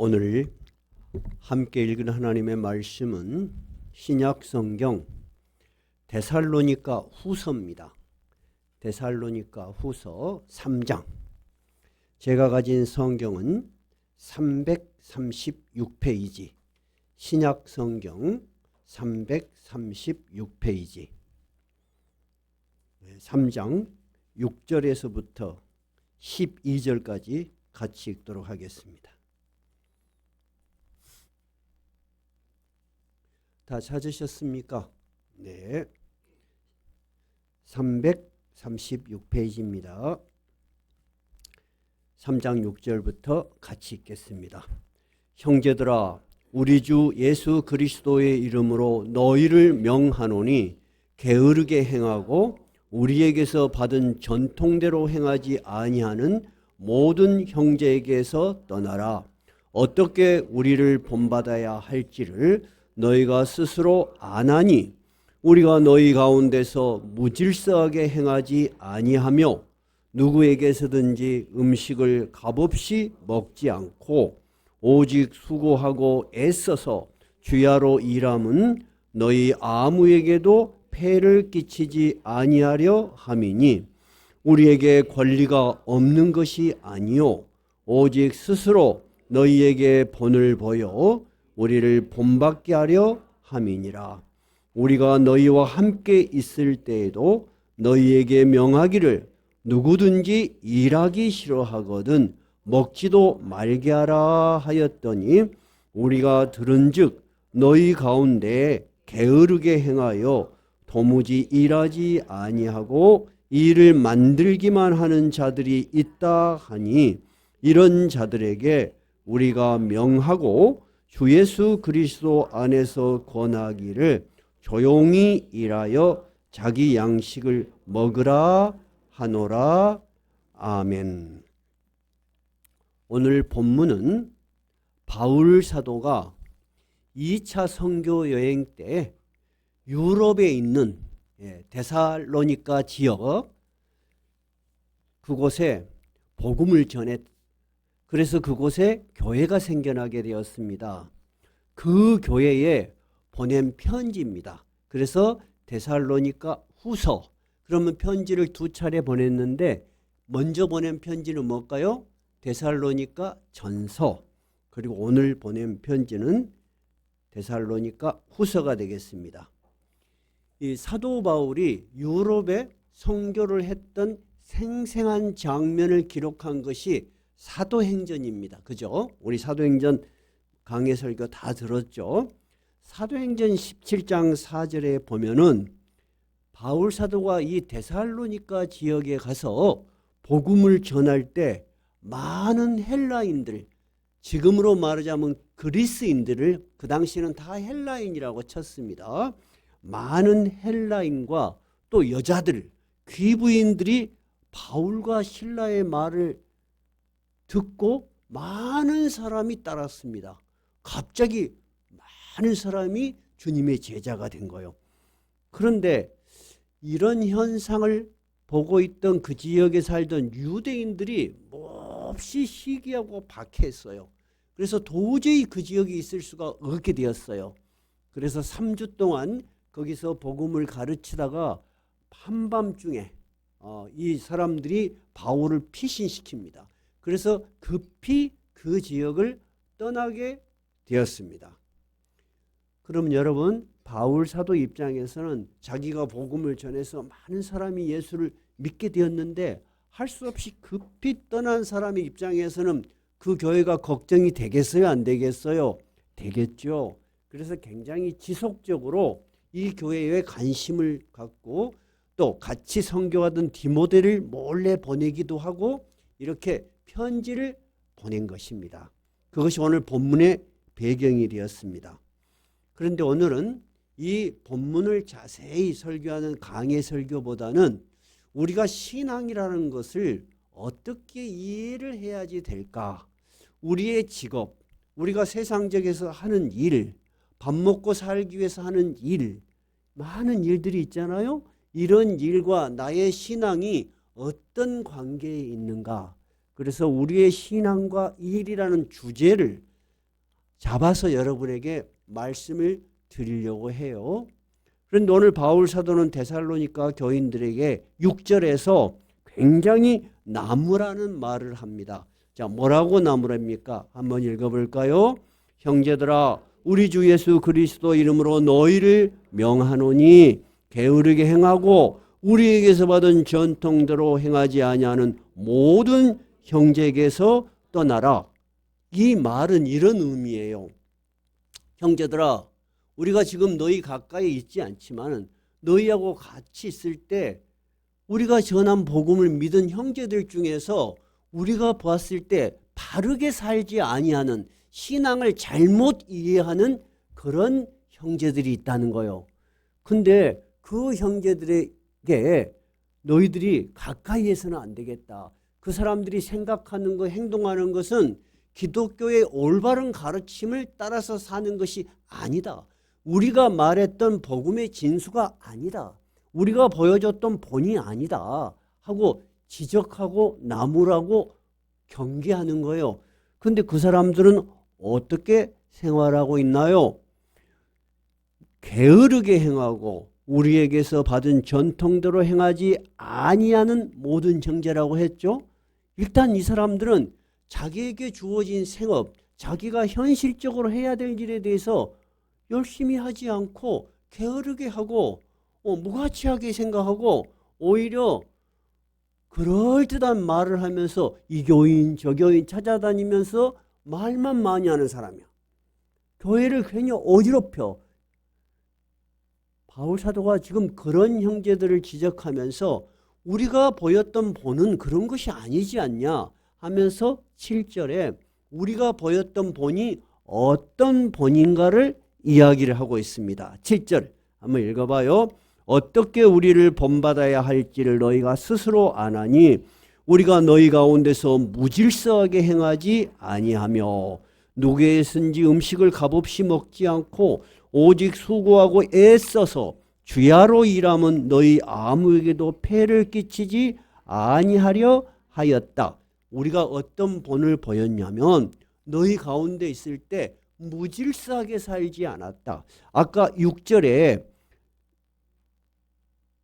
오늘 함께 읽은 하나님의 말씀은 신약 성경 데살로니가 후서입니다. 데살로니가 후서 3장. 제가 가진 성경은 336페이지, 신약 성경 336페이지, 3장 6절에서부터 12절까지 같이 읽도록 하겠습니다. 다 찾으셨습니까? 네. 336페이지입니다. 3장 6절부터 같이 읽겠습니다. 형제들아, 우리 주 예수 그리스도의 이름으로 너희를 명하노니 게으르게 행하고 우리에게서 받은 전통대로 행하지 아니하는 모든 형제에게서 떠나라. 어떻게 우리를 본받아야 할지를 너희가 스스로 아나니 우리가 너희 가운데서 무질서하게 행하지 아니하며 누구에게서든지 음식을 값없이 먹지 않고 오직 수고하고 애써서 주야로 일함은 너희 아무에게도 폐를 끼치지 아니하려 함이니 우리에게 권리가 없는 것이 아니요 오직 스스로 너희에게 본을 보여 우리를 본받게 하려 함이니라. 우리가 너희와 함께 있을 때에도 너희에게 명하기를 누구든지 일하기 싫어하거든 먹지도 말게 하라 하였더니 우리가 들은즉 너희 가운데 게으르게 행하여 도무지 일하지 아니하고 일을 만들기만 하는 자들이 있다 하니 이런 자들에게 우리가 명하고 주 예수 그리스도 안에서 권하기를 조용히 일하여 자기 양식을 먹으라 하노라. 아멘. 오늘 본문은 바울 사도가 2차 선교 여행 때 유럽에 있는 데살로니가 지역, 그곳에 복음을 전했. 그래서 그곳에 교회가 생겨나게 되었습니다. 그 교회에 보낸 편지입니다. 그래서 데살로니가 후서. 그러면 편지를 두 차례 보냈는데 먼저 보낸 편지는 뭘까요? 데살로니가 전서. 그리고 오늘 보낸 편지는 데살로니가 후서가 되겠습니다. 이 사도 바울이 유럽에 선교를 했던 생생한 장면을 기록한 것이 사도행전입니다. 그죠? 우리 사도행전 강해 설교 다 들었죠? 사도행전 17장 4절에 보면은 바울 사도가 이 데살로니가 지역에 가서 복음을 전할 때 많은 헬라인들, 지금으로 말하자면 그리스인들을, 그 당시에는 다 헬라인이라고 쳤습니다. 많은 헬라인과 또 여자들, 귀부인들이 바울과 실라의 말을 듣고 많은 사람이 따랐습니다. 갑자기 많은 사람이 주님의 제자가 된 거예요. 그런데 이런 현상을 보고 있던 그 지역에 살던 유대인들이 몹시 시기하고 박해했어요. 그래서 도저히 그 지역에 있을 수가 없게 되었어요. 그래서 3주 동안 거기서 복음을 가르치다가 한밤중에 이 사람들이 바울을 피신시킵니다. 그래서 급히 그 지역을 떠나게 되었습니다. 그럼 여러분, 바울 사도 입장에서는 자기가 복음을 전해서 많은 사람이 예수를 믿게 되었는데 할 수 없이 급히 떠난 사람의 입장에서는 그 교회가 걱정이 되겠어요? 안 되겠어요? 되겠죠. 그래서 굉장히 지속적으로 이 교회에 관심을 갖고 또 같이 선교하던 디모데를 몰래 보내기도 하고 이렇게 편지를 보낸 것입니다. 그것이 오늘 본문의 배경이 되었습니다. 그런데 오늘은 이 본문을 자세히 설교하는 강해 설교보다는 우리가 신앙이라는 것을 어떻게 이해를 해야지 될까? 우리의 직업, 우리가 세상적에서 하는 일, 밥 먹고 살기 위해서 하는 일, 많은 일들이 있잖아요. 이런 일과 나의 신앙이 어떤 관계에 있는가? 그래서 우리의 신앙과 일이라는 주제를 잡아서 여러분에게 말씀을 드리려고 해요. 그런데 오늘 바울 사도는 데살로니가 교인들에게 6절에서 굉장히 나무라는 말을 합니다. 자, 뭐라고 나무랍니까? 한번 읽어볼까요? 형제들아, 우리 주 예수 그리스도 이름으로 너희를 명하노니 게으르게 행하고 우리에게서 받은 전통대로 행하지 아니하는 모든 형제에게서 떠나라. 이 말은 이런 의미예요. 형제들아, 우리가 지금 너희 가까이 있지 않지만 너희하고 같이 있을 때 우리가 전한 복음을 믿은 형제들 중에서 우리가 보았을 때 바르게 살지 아니하는, 신앙을 잘못 이해하는 그런 형제들이 있다는 거예요. 근데 그 형제들에게 너희들이 가까이에서는 안 되겠다. 그 사람들이 생각하는 것, 행동하는 것은 기독교의 올바른 가르침을 따라서 사는 것이 아니다. 우리가 말했던 복음의 진수가 아니다. 우리가 보여줬던 본이 아니다 하고 지적하고 나무라고 경계하는 거예요. 근데 그 사람들은 어떻게 생활하고 있나요? 게으르게 행하고 우리에게서 받은 전통대로 행하지 아니하는 모든 형제라고 했죠. 일단 이 사람들은 자기에게 주어진 생업, 자기가 현실적으로 해야 될 일에 대해서 열심히 하지 않고 게으르게 하고 무가치하게 생각하고 오히려 그럴듯한 말을 하면서 이 교인 저 교인 찾아다니면서 말만 많이 하는 사람이야. 교회를 괜히 어지럽혀. 바울 사도가 지금 그런 형제들을 지적하면서 우리가 보였던 본은 그런 것이 아니지 않냐 하면서 7절에 우리가 보였던 본이 어떤 본인가를 이야기를 하고 있습니다. 7절 한번 읽어봐요. 어떻게 우리를 본받아야 할지를 너희가 스스로 아나니 우리가 너희 가운데서 무질서하게 행하지 아니하며 누구에선지 음식을 값없이 먹지 않고 오직 수고하고 애써서 주야로 일함은 너희 아무에게도 폐를 끼치지 아니하려 하였다. 우리가 어떤 본을 보였냐면 너희 가운데 있을 때 무질서하게 살지 않았다. 아까 6절에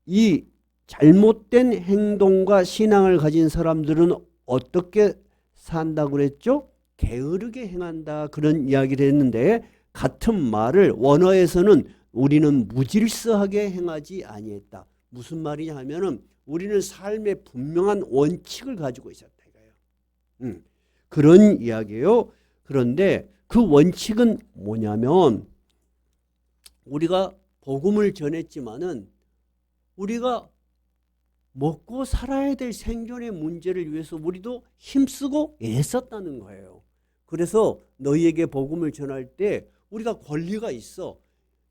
이 잘못된 행동과 신앙을 가진 사람들은 어떻게 산다고 그랬죠? 게으르게 행한다 그런 이야기를 했는데 같은 말을 원어에서는 우리는 무질서하게 행하지 아니했다. 무슨 말이냐 하면은 우리는 삶의 분명한 원칙을 가지고 있었다 이거예요. 그런 이야기예요. 그런데 그 원칙은 뭐냐면 우리가 복음을 전했지만은 우리가 먹고 살아야 될 생존의 문제를 위해서 우리도 힘쓰고 애썼다는 거예요. 그래서 너희에게 복음을 전할 때 우리가 권리가 있어.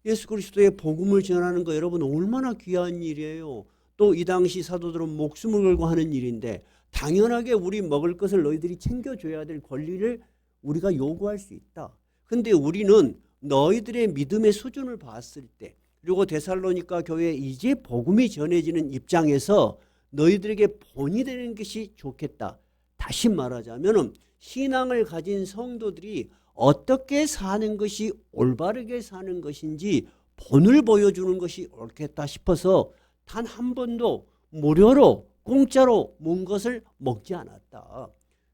예수 그리스도의 복음을 전하는 거 여러분 얼마나 귀한 일이에요. 또 이 당시 사도들은 목숨을 걸고 하는 일인데 당연하게 우리 먹을 것을 너희들이 챙겨줘야 될 권리를 우리가 요구할 수 있다. 근데 우리는 너희들의 믿음의 수준을 봤을 때 그리고 데살로니가 교회에 이제 복음이 전해지는 입장에서 너희들에게 본이 되는 것이 좋겠다. 다시 말하자면 신앙을 가진 성도들이 어떻게 사는 것이 올바르게 사는 것인지 본을 보여주는 것이 옳겠다 싶어서 단 한 번도 무료로 공짜로 먹은 것을 먹지 않았다.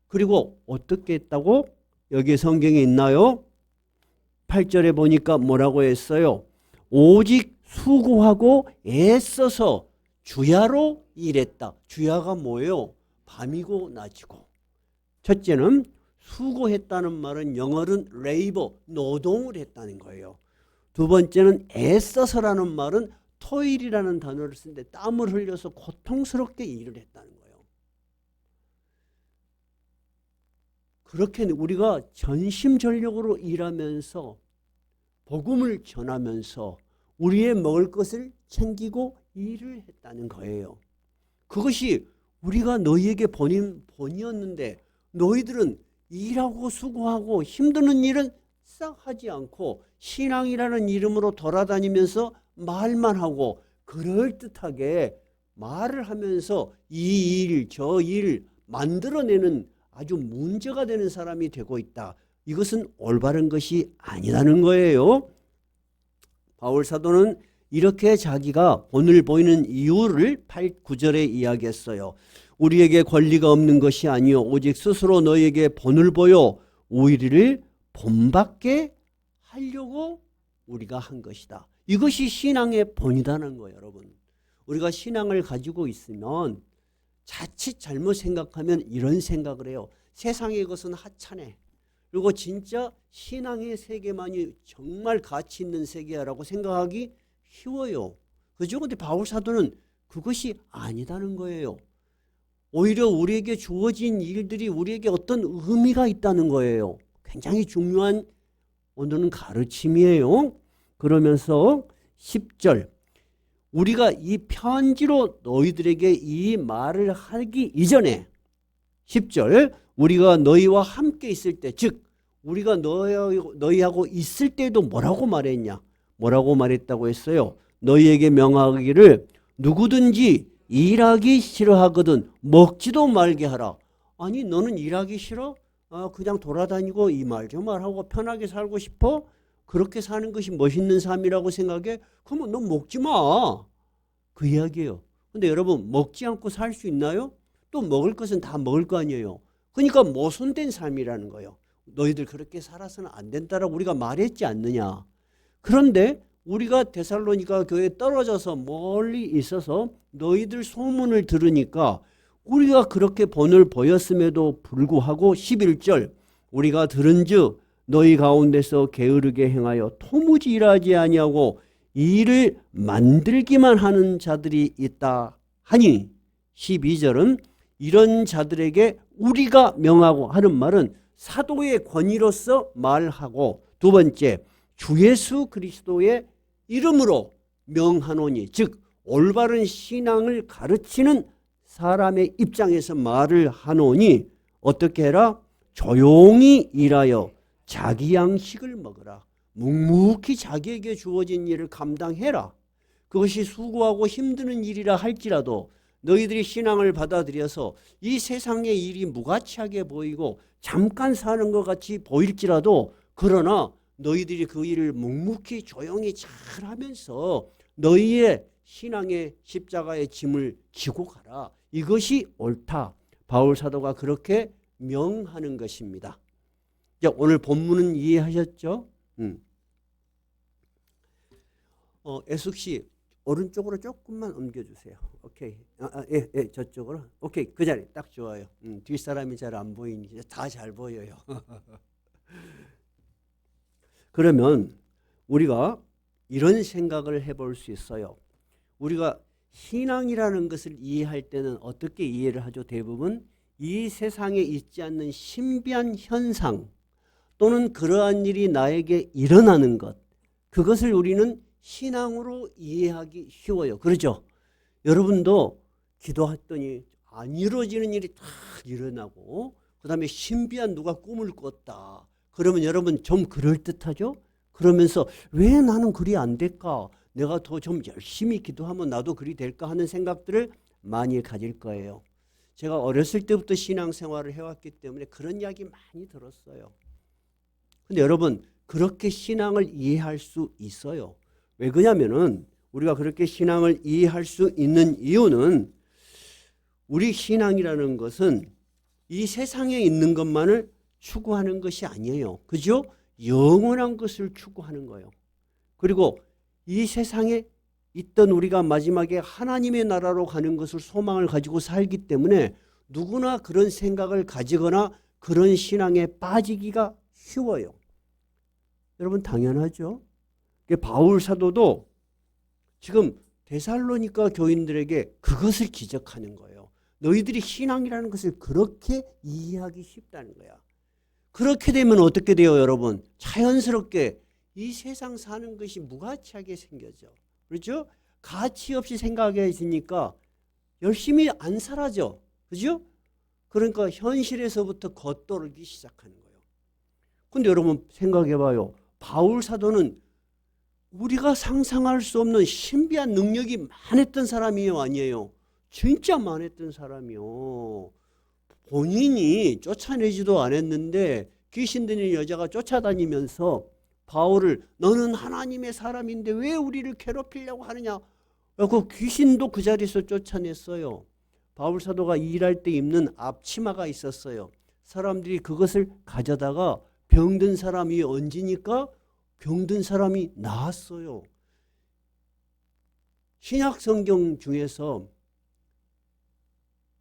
그리고 어떻게 했다고? 여기 성경에 있나요? 8절에 보니까 뭐라고 했어요? 오직 수고하고 애써서 주야로 일했다. 주야가 뭐예요? 밤이고 낮이고. 첫째는 수고했다는 말은 영어로는 레이버, 노동을 했다는 거예요. 두 번째는 애써서라는 말은 토일이라는 단어를 쓰는데 땀을 흘려서 고통스럽게 일을 했다는 거예요. 그렇게 우리가 전심전력으로 일하면서 복음을 전하면서 우리의 먹을 것을 챙기고 일을 했다는 거예요. 그것이 우리가 너희에게 본이었는데 너희들은 일하고 수고하고 힘드는 일은 싹 하지 않고 신앙이라는 이름으로 돌아다니면서 말만 하고 그럴듯하게 말을 하면서 이 일, 저 일 만들어내는 아주 문제가 되는 사람이 되고 있다. 이것은 올바른 것이 아니라는 거예요. 바울 사도는 이렇게 자기가 본을 보이는 이유를 8, 9절에 이야기했어요. 우리에게 권리가 없는 것이 아니요 오직 스스로 너희에게 본을 보여 우리를 본받게 하려고 우리가 한 것이다. 이것이 신앙의 본이라는 거예요, 여러분. 우리가 신앙을 가지고 있으면 자칫 잘못 생각하면 이런 생각을 해요. 세상의 것은 하찮네. 그리고 진짜 신앙의 세계만이 정말 가치 있는 세계라고 생각하기 쉬워요. 그죠? 근데 바울 사도는 그것이 아니다는 거예요. 오히려 우리에게 주어진 일들이 우리에게 어떤 의미가 있다는 거예요. 굉장히 중요한 오늘은 가르침이에요. 그러면서 10절 우리가 이 편지로 너희들에게 이 말을 하기 이전에 10절 우리가 너희와 함께 있을 때 즉 우리가 너희하고 있을 때도 뭐라고 말했냐? 뭐라고 말했다고 했어요? 너희에게 명하기를 누구든지 일하기 싫어하거든 먹지도 말게 하라. 아니 너는 일하기 싫어? 그냥 돌아다니고 이 말 저 말하고 편하게 살고 싶어? 그렇게 사는 것이 멋있는 삶이라고 생각해? 그러면 넌 먹지 마. 그 이야기예요. 근데 여러분 먹지 않고 살 수 있나요? 또 먹을 것은 다 먹을 거 아니에요. 그러니까 모순된 삶이라는 거예요. 너희들 그렇게 살아서는 안 된다라고 우리가 말했지 않느냐. 그런데 우리가 데살로니가 교회에 떨어져서 멀리 있어서 너희들 소문을 들으니까 우리가 그렇게 본을 보였음에도 불구하고 11절 우리가 들은즉 너희 가운데서 게으르게 행하여 도무지 일하지 아니하고 일을 만들기만 하는 자들이 있다 하니 12절은 이런 자들에게 우리가 명하고 하는 말은 사도의 권위로서 말하고 두 번째 주 예수 그리스도의 이름으로 명하노니 즉 올바른 신앙을 가르치는 사람의 입장에서 말을 하노니 어떻게 해라? 조용히 일하여 자기 양식을 먹으라. 묵묵히 자기에게 주어진 일을 감당해라. 그것이 수고하고 힘드는 일이라 할지라도 너희들이 신앙을 받아들여서 이 세상의 일이 무가치하게 보이고 잠깐 사는 것 같이 보일지라도 그러나 너희들이 그 일을 묵묵히 조용히 잘 하면서 너희의 신앙의 십자가의 짐을 지고 가라. 이것이 옳다. 바울 사도가 그렇게 명하는 것입니다. 오늘 본문은 이해하셨죠? 애숙 씨 오른쪽으로 조금만 옮겨주세요. 오케이. 예, 저쪽으로. 오케이. 그 자리 딱 좋아요. 뒷사람이 잘 안 보이니 다 잘 보여요. 그러면 우리가 이런 생각을 해볼 수 있어요. 우리가 신앙이라는 것을 이해할 때는 어떻게 이해를 하죠? 대부분 이 세상에 있지 않는 신비한 현상 또는 그러한 일이 나에게 일어나는 것 그것을 우리는 신앙으로 이해하기 쉬워요. 그렇죠? 여러분도 기도했더니 안 이루어지는 일이 딱 일어나고 그 다음에 신비한 누가 꿈을 꿨다. 그러면 여러분 좀 그럴듯하죠? 그러면서 왜 나는 그리 안 될까? 내가 더 좀 열심히 기도하면 나도 그리 될까 하는 생각들을 많이 가질 거예요. 제가 어렸을 때부터 신앙생활을 해왔기 때문에 그런 이야기 많이 들었어요. 근데 여러분 그렇게 신앙을 이해할 수 있어요. 왜 그러냐면은 우리가 그렇게 신앙을 이해할 수 있는 이유는 우리 신앙이라는 것은 이 세상에 있는 것만을 추구하는 것이 아니에요. 그죠? 영원한 것을 추구하는 거예요. 그리고 이 세상에 있던 우리가 마지막에 하나님의 나라로 가는 것을 소망을 가지고 살기 때문에 누구나 그런 생각을 가지거나 그런 신앙에 빠지기가 쉬워요. 여러분 당연하죠. 바울 사도도 지금 데살로니가 교인들에게 그것을 지적하는 거예요. 너희들이 신앙이라는 것을 그렇게 이해하기 쉽다는 거야. 그렇게 되면 어떻게 돼요, 여러분? 자연스럽게 이 세상 사는 것이 무가치하게 생겨져. 그렇죠? 가치 없이 생각해지니까 열심히 안 살아져. 그죠? 그러니까 현실에서부터 겉돌기 시작하는 거예요. 근데 여러분 생각해봐요. 바울 사도는 우리가 상상할 수 없는 신비한 능력이 많았던 사람이에요, 아니에요? 진짜 많았던 사람이요. 본인이 쫓아내지도 않았는데 귀신 들린 여자가 쫓아다니면서 바울을 너는 하나님의 사람인데 왜 우리를 괴롭히려고 하느냐. 그 귀신도 그 자리에서 쫓아냈어요. 바울 사도가 일할 때 입는 앞치마가 있었어요. 사람들이 그것을 가져다가 병든 사람이 얹으니까 병든 사람이 나았어요. 신약 성경 중에서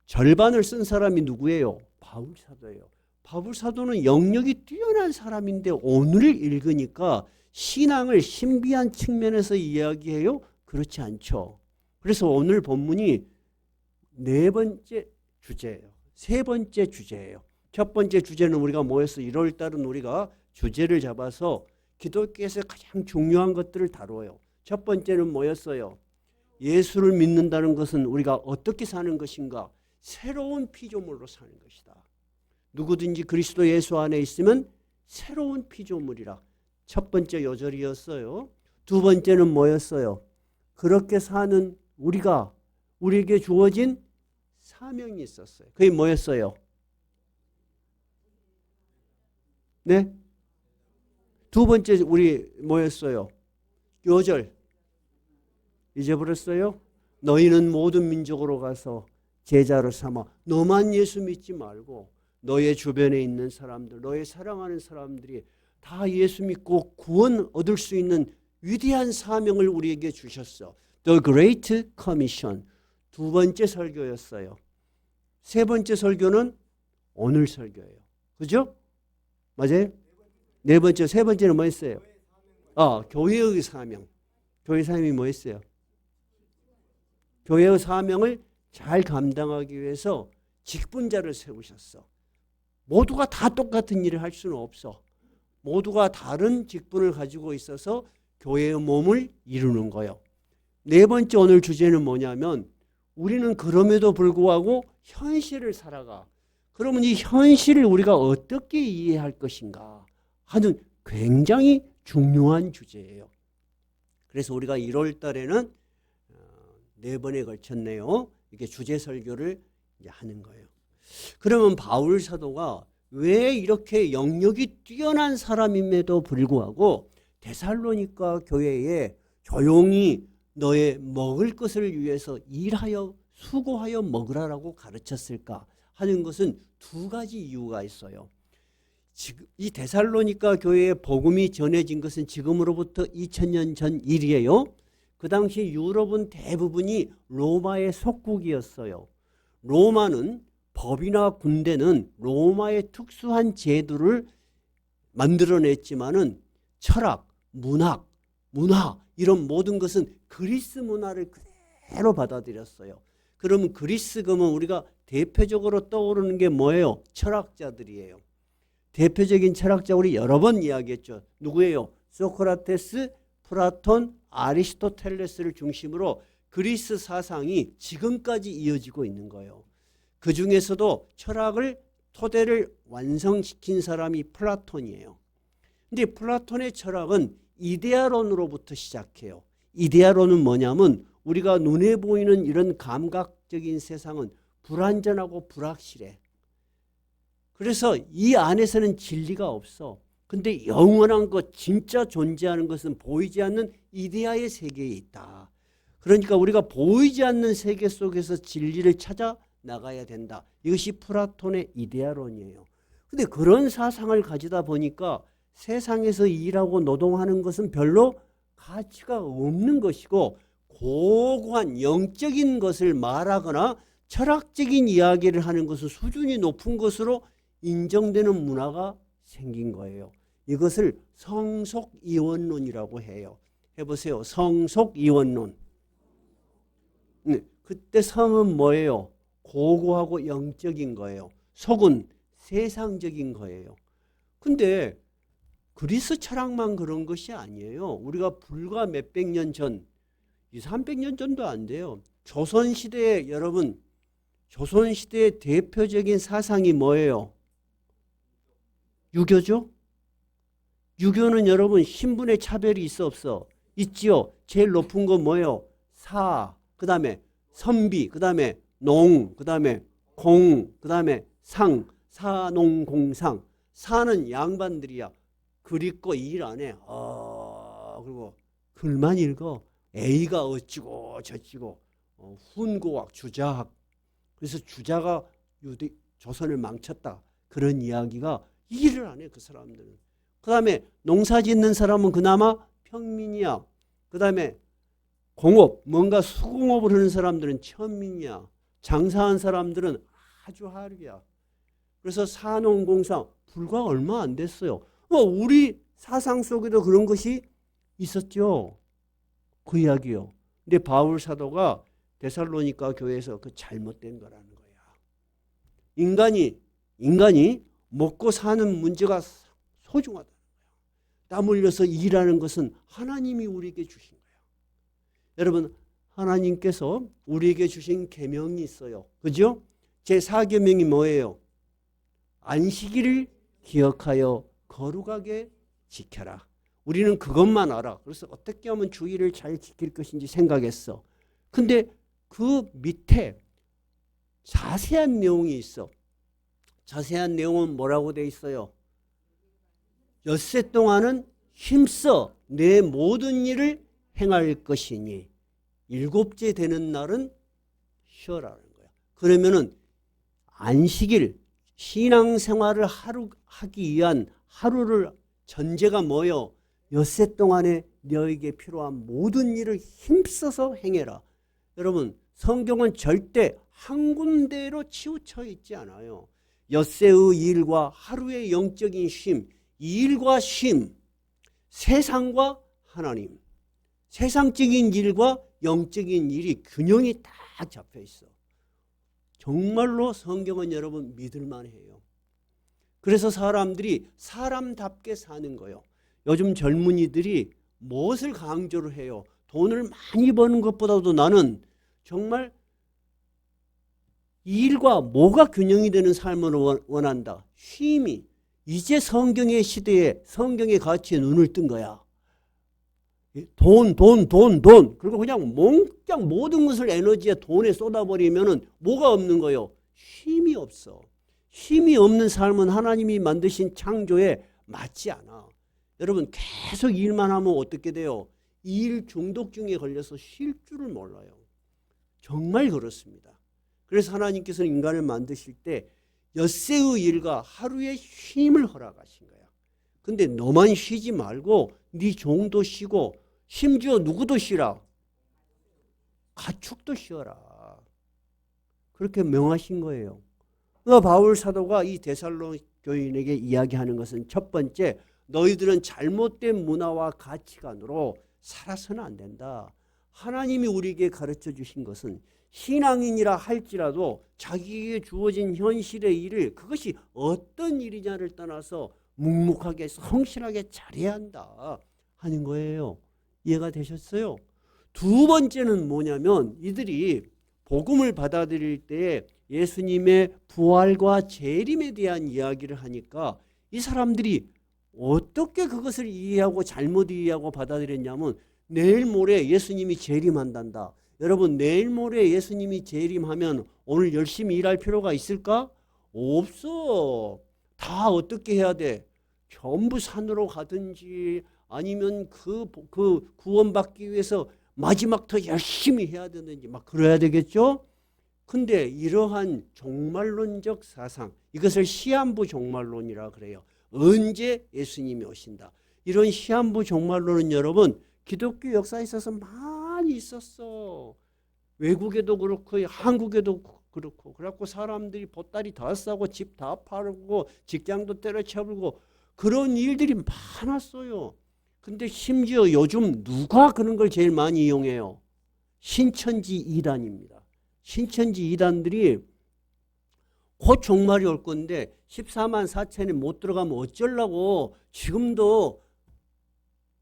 절반을 쓴 사람이 누구예요? 바울 사도예요. 바울 사도는 영역이 뛰어난 사람인데 오늘 읽으니까 신앙을 신비한 측면에서 이야기해요? 그렇지 않죠. 그래서 오늘 본문이 네 번째 주제예요. 세 번째 주제예요. 첫 번째 주제는 우리가 뭐였어? 1월 달은 우리가 주제를 잡아서 기독교에서 가장 중요한 것들을 다뤄요. 첫 번째는 뭐였어요? 예수를 믿는다는 것은 우리가 어떻게 사는 것인가? 새로운 피조물로 사는 것이다. 누구든지 그리스도 예수 안에 있으면 새로운 피조물이라. 첫 번째 요절이었어요. 두 번째는 뭐였어요? 그렇게 사는 우리에게 주어진 사명이 있었어요. 그게 뭐였어요? 네? 두 번째 우리 뭐였어요? 요절. 잊어버렸어요? 너희는 모든 민족으로 가서 제자로 삼아. 너만 예수 믿지 말고 너의 주변에 있는 사람들, 너의 사랑하는 사람들이 다 예수 믿고 구원 얻을 수 있는 위대한 사명을 우리에게 주셨어. The Great Commission. 두 번째 설교였어요. 세 번째 설교는 오늘 설교예요. 그죠? 맞아요? 네 번째, 세 번째는 뭐였어요? 교회의 사명. 교회 사명이 뭐였어요? 교회의 사명을 잘 감당하기 위해서 직분자를 세우셨어. 모두가 다 똑같은 일을 할 수는 없어. 모두가 다른 직분을 가지고 있어서 교회의 몸을 이루는 거예요. 네 번째 오늘 주제는 뭐냐면 우리는 그럼에도 불구하고 현실을 살아가. 그러면 이 현실을 우리가 어떻게 이해할 것인가 하는 굉장히 중요한 주제예요. 그래서 우리가 1월 달에는 네 번에 걸쳤네요. 이렇게 주제 설교를 이제 하는 거예요. 그러면 바울 사도가 왜 이렇게 영역이 뛰어난 사람임에도 불구하고 데살로니가 교회에 조용히 너의 먹을 것을 위해서 일하여 수고하여 먹으라라고 가르쳤을까 하는 것은 두 가지 이유가 있어요. 지금 이 데살로니가 교회에 복음이 전해진 것은 지금으로부터 2000년 전 일이에요. 그 당시 유럽은 대부분이 로마의 속국이었어요. 로마는 법이나 군대는 로마의 특수한 제도를 만들어냈지만은 철학, 문화 이런 모든 것은 그리스 문화를 그대로 받아들였어요. 그러면 그리스 그러면 우리가 대표적으로 떠오르는 게 뭐예요? 철학자들이에요. 대표적인 철학자 우리 여러 번 이야기했죠. 누구예요? 소크라테스, 플라톤, 아리스토텔레스를 중심으로 그리스 사상이 지금까지 이어지고 있는 거예요. 그 중에서도 철학을 토대를 완성시킨 사람이 플라톤이에요. 근데 플라톤의 철학은 이데아론으로부터 시작해요. 이데아론은 뭐냐면 우리가 눈에 보이는 이런 감각적인 세상은 불완전하고 불확실해. 그래서 이 안에서는 진리가 없어. 근데 영원한 것, 진짜 존재하는 것은 보이지 않는 이데아의 세계에 있다. 그러니까 우리가 보이지 않는 세계 속에서 진리를 찾아 나가야 된다. 이것이 플라톤의 이데아론이에요. 근데 그런 사상을 가지다 보니까 세상에서 일하고 노동하는 것은 별로 가치가 없는 것이고 고고한 영적인 것을 말하거나 철학적인 이야기를 하는 것은 수준이 높은 것으로 인정되는 문화가 생긴 거예요. 이것을 성속이원론이라고 해요. 해보세요. 성속이원론. 네, 그때 성은 뭐예요? 고고하고 영적인 거예요. 속은 세상적인 거예요. 근데 그리스 철학만 그런 것이 아니에요. 우리가 불과 몇백 년 전, 300년 전도 안 돼요. 조선시대에 여러분, 조선시대의 대표적인 사상이 뭐예요? 유교죠? 유교는 여러분 신분의 차별이 있어 없어? 있지요. 제일 높은 건 뭐예요? 사, 그 다음에 선비, 그 다음에 농, 그 다음에 공, 그 다음에 상, 사농공상. 사는 양반들이야. 글 읽고 일 안 해. 그리고 글만 읽어. A가 어찌고 저찌고 훈고학, 주자학. 그래서 주자가 조선을 망쳤다. 그런 이야기가 일을 안 해, 그 사람들은. 그 다음에 농사 짓는 사람은 그나마 평민이야. 그 다음에 공업, 뭔가 수공업을 하는 사람들은 천민이야. 장사한 사람들은 아주 하류야. 그래서 산업공사 불과 얼마 안 됐어요. 우리 사상 속에도 그런 것이 있었죠. 그 이야기요. 근데 바울 사도가 데살로니가 교회에서 그 잘못된 거라는 거야. 인간이 먹고 사는 문제가 소중하다. 땀 흘려서 일하는 것은 하나님이 우리에게 주신 거야. 여러분, 하나님께서 우리에게 주신 계명이 있어요. 그죠? 제4계명이 뭐예요? 안식일을 기억하여 거룩하게 지켜라. 우리는 그것만 알아. 그래서 어떻게 하면 주일을 잘 지킬 것인지 생각했어. 근데 그 밑에 자세한 내용이 있어. 자세한 내용은 뭐라고 돼 있어요? 엿새 동안은 힘써 내 모든 일을 행할 것이니 일곱째 되는 날은 쉬어라는 거야. 그러면은 안식일, 신앙생활을 하기 위한 하루를 전제가 뭐요? 엿새 동안에 너에게 필요한 모든 일을 힘써서 행해라. 여러분, 성경은 절대 한 군데로 치우쳐 있지 않아요. 엿새의 일과 하루의 영적인 쉼, 일과 쉼, 세상과 하나님, 세상적인 일과 영적인 일이 균형이 딱 잡혀 있어. 정말로 성경은 여러분 믿을만 해요. 그래서 사람들이 사람답게 사는 거예요. 요즘 젊은이들이 무엇을 강조를 해요? 돈을 많이 버는 것보다도 나는 정말 일과 뭐가 균형이 되는 삶을 원한다. 쉼이. 이제 성경의 시대에 성경의 가치에 눈을 뜬 거야. 돈. 그리고 그냥 몽땅 모든 것을 에너지에 돈에 쏟아버리면은 뭐가 없는 거예요? 쉼이 없어. 쉼이 없는 삶은 하나님이 만드신 창조에 맞지 않아. 여러분, 계속 일만 하면 어떻게 돼요? 일 중독증에 걸려서 쉴 줄을 몰라요. 정말 그렇습니다. 그래서 하나님께서는 인간을 만드실 때 엿새의 일과 하루의 쉼을 허락하신 거야. 근데 너만 쉬지 말고 네 종도 쉬고 심지어 누구도 쉬라. 가축도 쉬어라. 그렇게 명하신 거예요. 바울 사도가 이 데살로 교인에게 이야기하는 것은 첫 번째, 너희들은 잘못된 문화와 가치관으로 살아서는 안 된다. 하나님이 우리에게 가르쳐 주신 것은 신앙인이라 할지라도 자기에게 주어진 현실의 일을 그것이 어떤 일이냐를 떠나서 묵묵하게 성실하게 잘해야 한다 하는 거예요. 이해가 되셨어요? 두 번째는 뭐냐면 이들이 복음을 받아들일 때 예수님의 부활과 재림에 대한 이야기를 하니까 이 사람들이 어떻게 그것을 이해하고 잘못 이해하고 받아들였냐면 내일 모레 예수님이 재림한단다. 여러분, 내일 모레 예수님이 재림하면 오늘 열심히 일할 필요가 있을까? 없어. 다 어떻게 해야 돼? 전부 산으로 가든지 아니면 그 구원받기 위해서 마지막 더 열심히 해야 되는지 막 그래야 되겠죠? 근데 이러한 종말론적 사상, 이것을 시한부 종말론이라 그래요. 언제 예수님이 오신다. 이런 시한부 종말론은 여러분 기독교 역사에 있어서 많이 있었어. 외국에도 그렇고 한국에도 그렇고. 그래갖고 사람들이 보따리 다 싸고 집 다 팔고 직장도 때려쳐버리고 그런 일들이 많았어요. 근데 심지어 요즘 누가 그런 걸 제일 많이 이용해요? 신천지 이단입니다. 신천지 이단들이 곧 종말이 올 건데 14만 4천에 못 들어가면 어쩌려고 지금도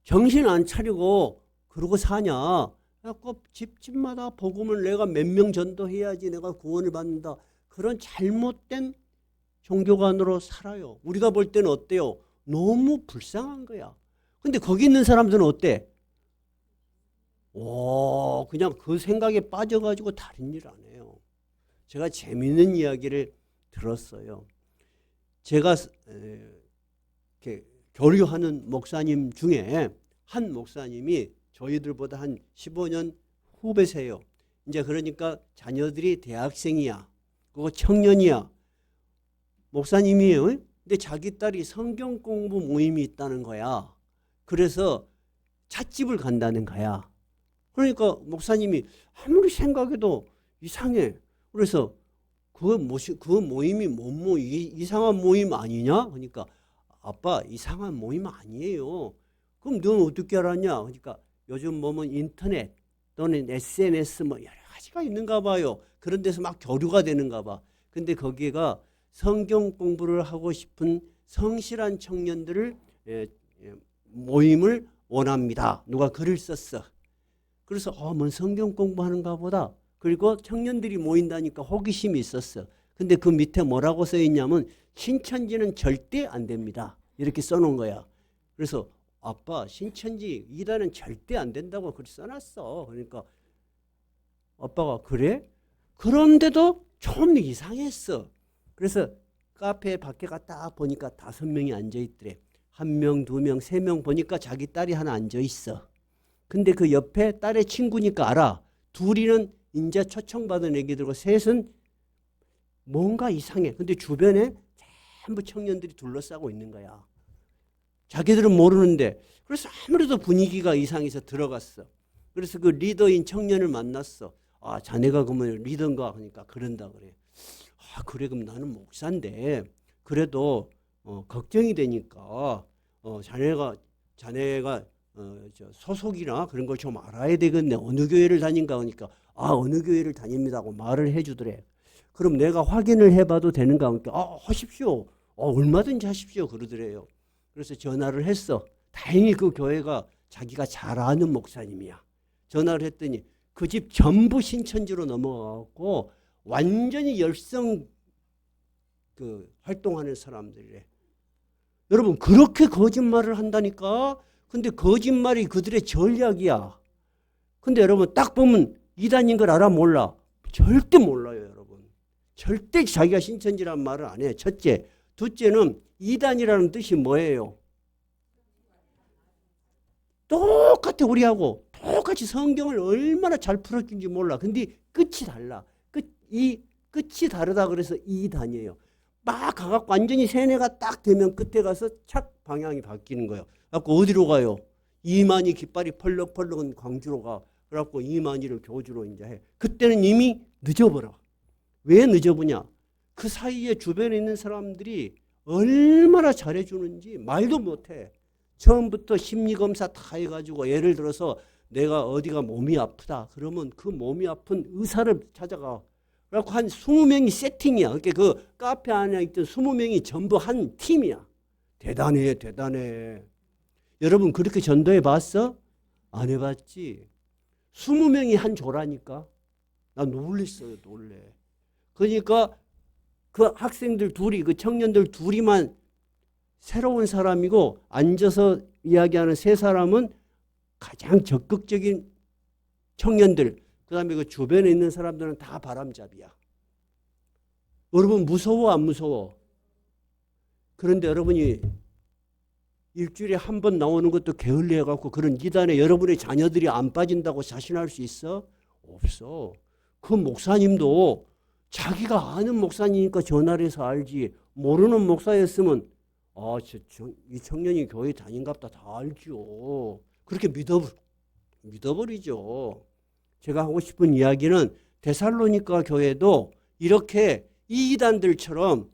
정신 안 차리고 그러고 사냐. 그래갖고 집마다 복음을 내가 몇 명 전도해야지 내가 구원을 받는다. 그런 잘못된 종교관으로 살아요. 우리가 볼 때는 어때요? 너무 불쌍한 거야. 근데 거기 있는 사람들은 어때? 그냥 그 생각에 빠져가지고 다른 일 안 해요. 제가 재밌는 이야기를 들었어요. 제가 이렇게 교류하는 목사님 중에 한 목사님이 저희들보다 한 15년 후배세요. 이제 그러니까 자녀들이 대학생이야. 그거 청년이야. 목사님이에요. 근데 자기 딸이 성경 공부 모임이 있다는 거야. 그래서 찻집을 간다는 거야. 그러니까 목사님이 아무리 생각해도 이상해. 그래서 그 모임이 이상한 모임 아니냐? 그러니까 아빠 이상한 모임 아니에요. 그럼 넌 어떻게 알았냐? 그러니까 요즘 보면 인터넷 또는 SNS 뭐 여러 가지가 있는가 봐요. 그런 데서 막 교류가 되는가 봐. 근데 거기가 성경 공부를 하고 싶은 성실한 청년들을 모임을 원합니다. 누가 글을 썼어. 그래서 뭔 성경 공부하는가 보다. 그리고 청년들이 모인다니까 호기심이 있었어. 근데 그 밑에 뭐라고 써 있냐면 신천지는 절대 안 됩니다. 이렇게 써놓은 거야. 그래서 아빠 신천지 이단은 절대 안 된다고 그렇게 써놨어. 그러니까 아빠가 그래? 그런데도 좀 이상했어. 그래서 카페 밖에 갔다 보니까 5명이 앉아있더래. 1명, 2명, 3명 보니까 자기 딸이 하나 앉아있어. 근데 그 옆에 딸의 친구니까 알아. 둘이는 이제 초청받은 애기들고 셋은 뭔가 이상해. 근데 주변에 전부 청년들이 둘러싸고 있는 거야. 자기들은 모르는데. 그래서 아무래도 분위기가 이상해서 들어갔어. 그래서 그 리더인 청년을 만났어. 자네가 그러면 리더인가? 그러니까 그런다 그래. 그래 그럼 나는 목사인데 그래도 걱정이 되니까 자네가 소속이나 그런 걸 좀 알아야 되겠네. 어느 교회를 다닌가 하니까 어느 교회를 다닙니다 하고 말을 해주더래. 그럼 내가 확인을 해봐도 되는가 하니까 하십시오. 얼마든지 하십시오 그러더래요. 그래서 전화를 했어. 다행히 그 교회가 자기가 잘 아는 목사님이야. 전화를 했더니 그 집 전부 신천지로 넘어가고 완전히 열성 활동하는 사람들이래. 여러분 그렇게 거짓말을 한다니까. 근데 거짓말이 그들의 전략이야. 근데 여러분 딱 보면 이단인 걸 알아 몰라? 절대 몰라요 여러분. 절대 자기가 신천지라는 말을 안 해. 첫째. 둘째는 이단이라는 뜻이 뭐예요? 똑같아 우리하고. 똑같이 성경을 얼마나 잘 풀었는지 몰라. 근데 끝이 달라. 끝이 다르다 그래서 이단이에요. 막 가갖고 완전히 세뇌가 딱 되면 끝에 가서 착 방향이 바뀌는 거예요. 그래갖고 어디로 가요? 이만희 깃발이 펄럭펄럭은 광주로 가. 그래갖고 이만희를 교주로 이제 해. 그때는 이미 늦어버려. 왜 늦어보냐? 그 사이에 주변에 있는 사람들이 얼마나 잘해주는지 말도 못해. 처음부터 심리검사 다 해가지고 예를 들어서 내가 어디가 몸이 아프다. 그러면 그 몸이 아픈 의사를 찾아가. 그래갖고 한 20명이 세팅이야. 그러니까 그 카페 안에 있던 20명이 전부 한 팀이야. 대단해, 대단해. 여러분 그렇게 전도해 봤어? 안 해봤지? 20명이 한 조라니까. 나 놀랬어요, 놀래. 그러니까 그 학생들 둘이, 그 청년들 둘이만 새로운 사람이고 앉아서 이야기하는 세 사람은 가장 적극적인 청년들. 그 다음에 그 주변에 있는 사람들은 다 바람잡이야. 여러분 무서워 안 무서워? 그런데 여러분이 일주일에 한 번 나오는 것도 게을리해갖고 그런 이단에 여러분의 자녀들이 안 빠진다고 자신할 수 있어? 없어. 그 목사님도 자기가 아는 목사님이니까 전화를 해서 알지. 모르는 목사였으면 이 청년이 교회 다닌갑다 다 알죠. 그렇게 믿어버리죠. 제가 하고 싶은 이야기는 데살로니가 교회도 이렇게 이 이단들처럼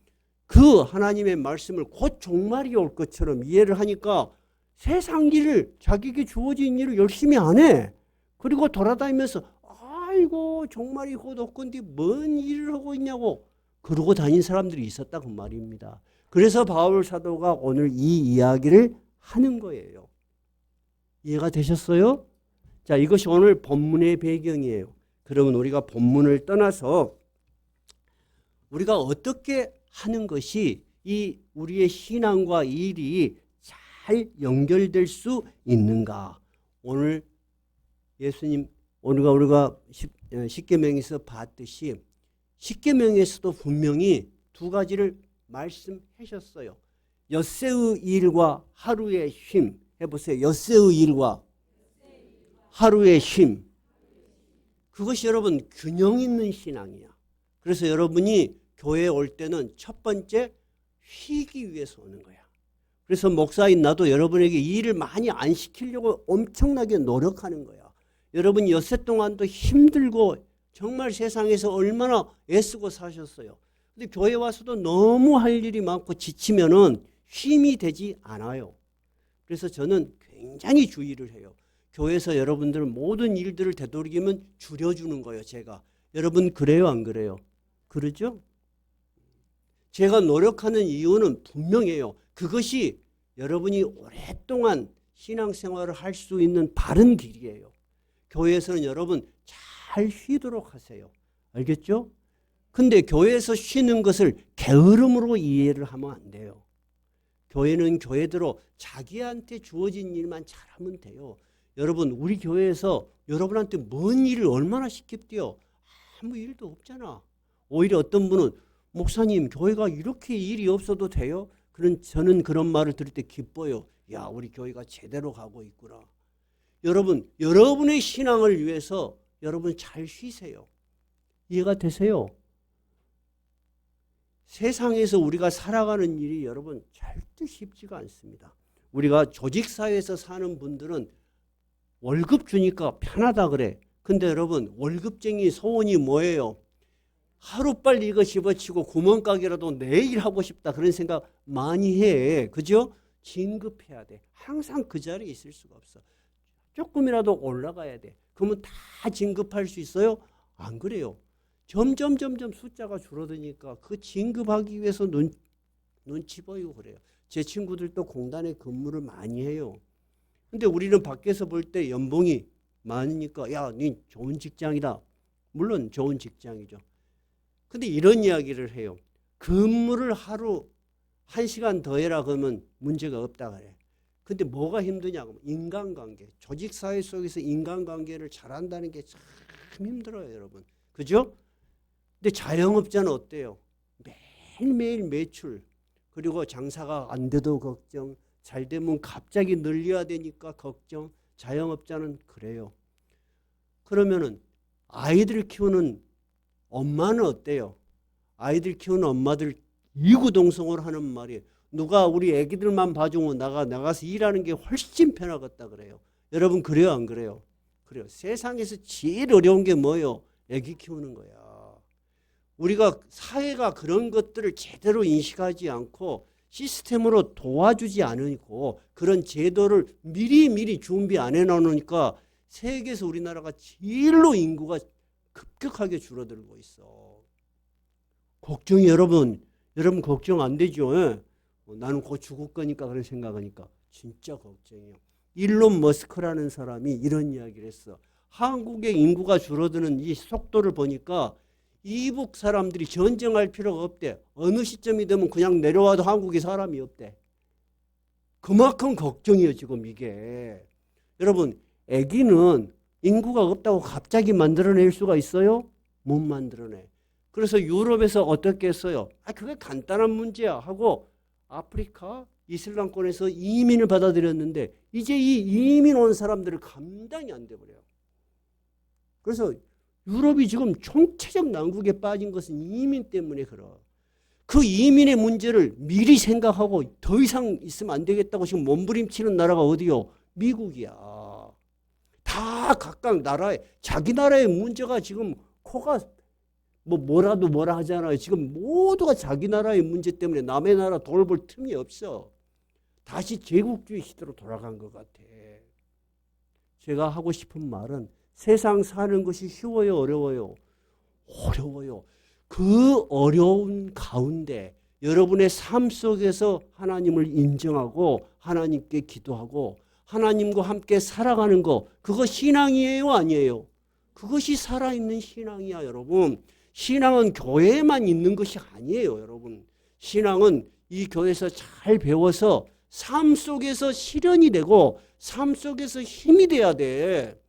그 하나님의 말씀을 곧 종말이 올 것처럼 이해를 하니까 세상 일을 자기에게 주어진 일을 열심히 안 해. 그리고 돌아다니면서 아이고 종말이 곧 올 건데 뭔 일을 하고 있냐고 그러고 다닌 사람들이 있었다 그 말입니다. 그래서 바울 사도가 오늘 이 이야기를 하는 거예요. 이해가 되셨어요? 자, 이것이 오늘 본문의 배경이에요. 그러면 우리가 본문을 떠나서 우리가 어떻게 하는 것이 이 우리의 신앙과 일이 잘 연결될 수 있는가? 오늘 예수님 우리가 십계명에서 봤듯이 십계명에서도 분명히 두 가지를 말씀하셨어요. 엿새의 일과 하루의 쉼. 해보세요. 엿새의 일과 하루의 쉼. 그것이 여러분 균형 있는 신앙이야. 그래서 여러분이 교회에 올 때는 첫 번째 쉬기 위해서 오는 거야. 그래서 목사인 나도 여러분에게 이 일을 많이 안 시키려고 엄청나게 노력하는 거야. 여러분 엿새 동안도 힘들고 정말 세상에서 얼마나 애쓰고 사셨어요. 근데 교회 와서도 너무 할 일이 많고 지치면은 쉼이 되지 않아요. 그래서 저는 굉장히 주의를 해요. 교회에서 여러분들 모든 일들을 되도록이면 줄여주는 거예요. 제가. 여러분 그래요 안 그래요? 그러죠? 제가 노력하는 이유는 분명해요. 그것이 여러분이 오랫동안 신앙생활을 할 수 있는 바른 길이에요. 교회에서는 여러분 잘 쉬도록 하세요. 알겠죠? 근데 교회에서 쉬는 것을 게으름으로 이해를 하면 안 돼요. 교회는 교회대로 자기한테 주어진 일만 잘하면 돼요. 여러분 우리 교회에서 여러분한테 뭔 일을 얼마나 시켰대요? 아무 일도 없잖아. 오히려 어떤 분은 목사님 교회가 이렇게 일이 없어도 돼요? 저는 그런 말을 들을 때 기뻐요. 야 우리 교회가 제대로 가고 있구나. 여러분 여러분의 신앙을 위해서 여러분 잘 쉬세요. 이해가 되세요? 세상에서 우리가 살아가는 일이 여러분 절대 쉽지가 않습니다. 우리가 조직사회에서 사는 분들은 월급 주니까 편하다 그래. 근데 여러분 월급쟁이 소원이 뭐예요? 하루빨리 이거 집어치고 구멍가게라도 내일 하고 싶다 그런 생각 많이 해. 그죠? 진급해야 돼. 항상 그 자리에 있을 수가 없어. 조금이라도 올라가야 돼. 그러면 다 진급할 수 있어요? 안 그래요. 점점 숫자가 줄어드니까 그 진급하기 위해서 눈치 보이고 그래요. 제 친구들도 공단에 근무를 많이 해요. 근데 우리는 밖에서 볼 때 연봉이 많으니까 야, 니 좋은 직장이다. 물론 좋은 직장이죠. 근데 이런 이야기를 해요. 근무를 하루 1시간 더 해라 그러면 문제가 없다 그래. 근데 뭐가 힘드냐고 인간관계. 조직사회 속에서 인간관계를 잘한다는 게 참 힘들어요 여러분. 그죠? 근데 자영업자는 어때요? 매일매일 매출 그리고 장사가 안 돼도 걱정 잘 되면 갑자기 늘려야 되니까 걱정. 자영업자는 그래요. 그러면은 아이들 키우는 엄마는 어때요? 아이들 키우는 엄마들 이구동성으로 하는 말이에요. 누가 우리 애기들만 봐주면 나가서 일하는 게 훨씬 편하겠다 그래요. 여러분 그래요 안 그래요? 그래요. 세상에서 제일 어려운 게 뭐예요? 애기 키우는 거야. 우리가 사회가 그런 것들을 제대로 인식하지 않고 시스템으로 도와주지 않고 그런 제도를 미리 준비 안 해놓으니까 세계에서 우리나라가 제일로 인구가 급격하게 줄어들고 있어. 걱정이 여러분 걱정 안 되죠? 예? 나는 곧 죽을 거니까 그런 생각하니까 진짜 걱정이에요. 일론 머스크라는 사람이 이런 이야기를 했어. 한국의 인구가 줄어드는 이 속도를 보니까 이북 사람들이 전쟁할 필요가 없대. 어느 시점이 되면 그냥 내려와도 한국에 사람이 없대. 그만큼 걱정이에요 지금 이게. 여러분 아기는 인구가 없다고 갑자기 만들어낼 수가 있어요? 못 만들어내. 그래서 유럽에서 어떻게 했어요? 그게 간단한 문제야 하고 아프리카 이슬람권에서 이민을 받아들였는데 이제 이 이민 온 사람들을 감당이 안 돼버려요. 그래서 유럽이 지금 총체적 난국에 빠진 것은 이민 때문에 그래요. 그 이민의 문제를 미리 생각하고 더 이상 있으면 안 되겠다고 지금 몸부림치는 나라가 어디요? 미국이야. 다 각각 나라에 자기 나라의 문제가 지금 코가 뭐라 하잖아요. 지금 모두가 자기 나라의 문제 때문에 남의 나라 돌볼 틈이 없어. 다시 제국주의 시대로 돌아간 것 같아. 제가 하고 싶은 말은 세상 사는 것이 쉬워요, 어려워요? 어려워요. 그 어려운 가운데 여러분의 삶 속에서 하나님을 인정하고 하나님께 기도하고 하나님과 함께 살아가는 거, 그거 신앙이에요, 아니에요? 그것이 살아있는 신앙이야, 여러분. 신앙은 교회에만 있는 것이 아니에요, 여러분. 신앙은 이 교회에서 잘 배워서 삶 속에서 실현이 되고 삶 속에서 힘이 돼야 돼.